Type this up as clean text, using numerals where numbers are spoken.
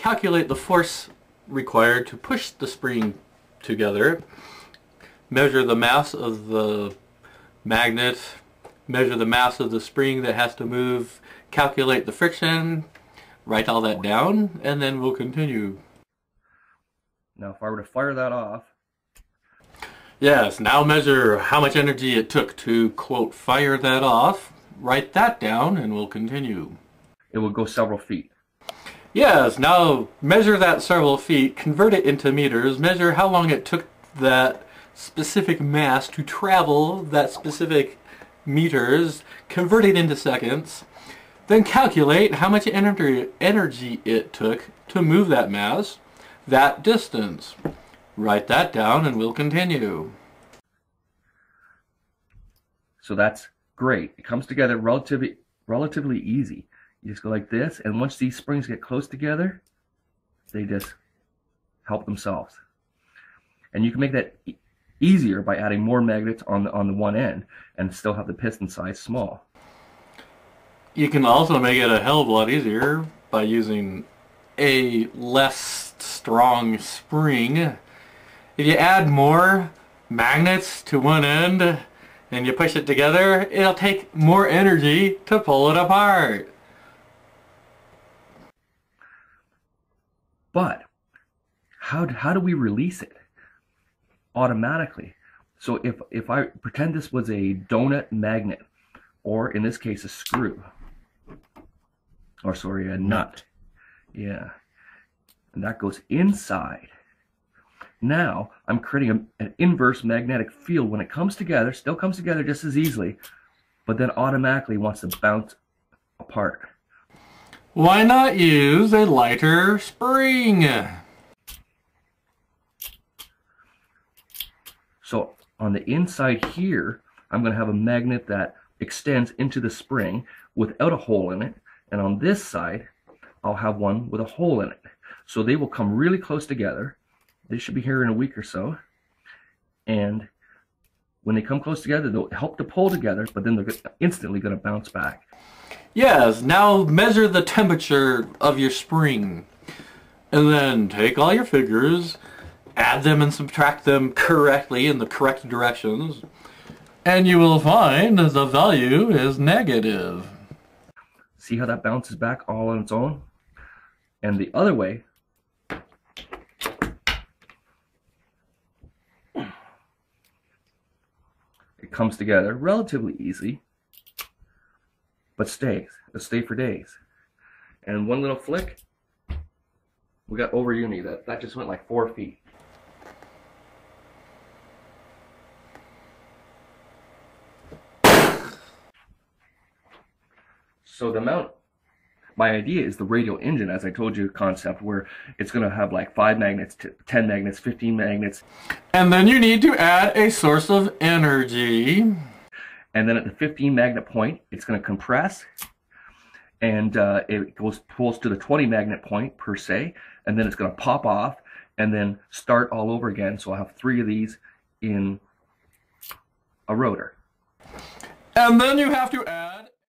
calculate the force required to push the spring together, measure the mass of the magnet, measure the mass of the spring that has to move, calculate the friction, write all that down, and then we'll continue. Now if I were to fire that off. Yes, now measure how much energy it took to, quote, fire that off, write that down, and we'll continue. It will go several feet. Yes, now measure that several feet, convert it into meters, measure how long it took that specific mass to travel that specific meters, convert it into seconds, then calculate how much energy it took to move that mass that distance. Write that down and we'll continue. So that's great. It comes together relatively easy. You just go like this, and once these springs get close together, they just help themselves. And you can make that easier by adding more magnets on the one end and still have the piston size small. You can also make it a hell of a lot easier by using a less strong spring. If you add more magnets to one end and you push it together, it'll take more energy to pull it apart. But how do we release it? Automatically. So if I pretend this was a donut magnet, or in this case a screw, or sorry, a nut. Yeah. And that goes inside. Now I'm creating an inverse magnetic field. When it comes together, still comes together just as easily, but then automatically wants to bounce apart. Why not use a lighter spring? So on the inside here, I'm going to have a magnet that extends into the spring without a hole in it. And on this side, I'll have one with a hole in it. So they will come really close together. They should be here in a week or so. And when they come close together, they'll help to pull together, but then they're instantly going to bounce back. Yes, now measure the temperature of your spring. And then take all your figures, add them and subtract them correctly in the correct directions, and you will find the value is negative. See how that bounces back all on its own? And the other way, it comes together relatively easy, but stays. It'll stay for days. And one little flick, we got over uni. That just went like 4 feet. So the mount, my idea is the radial engine, as I told you, concept where it's going to have like 5 magnets, 10 magnets, 15 magnets. And then you need to add a source of energy. And then at the 15 magnet point, it's going to compress, and it pulls to the 20 magnet point per se, and then it's going to pop off and then start all over again. So I'll have 3 of these in a rotor. And then you have to add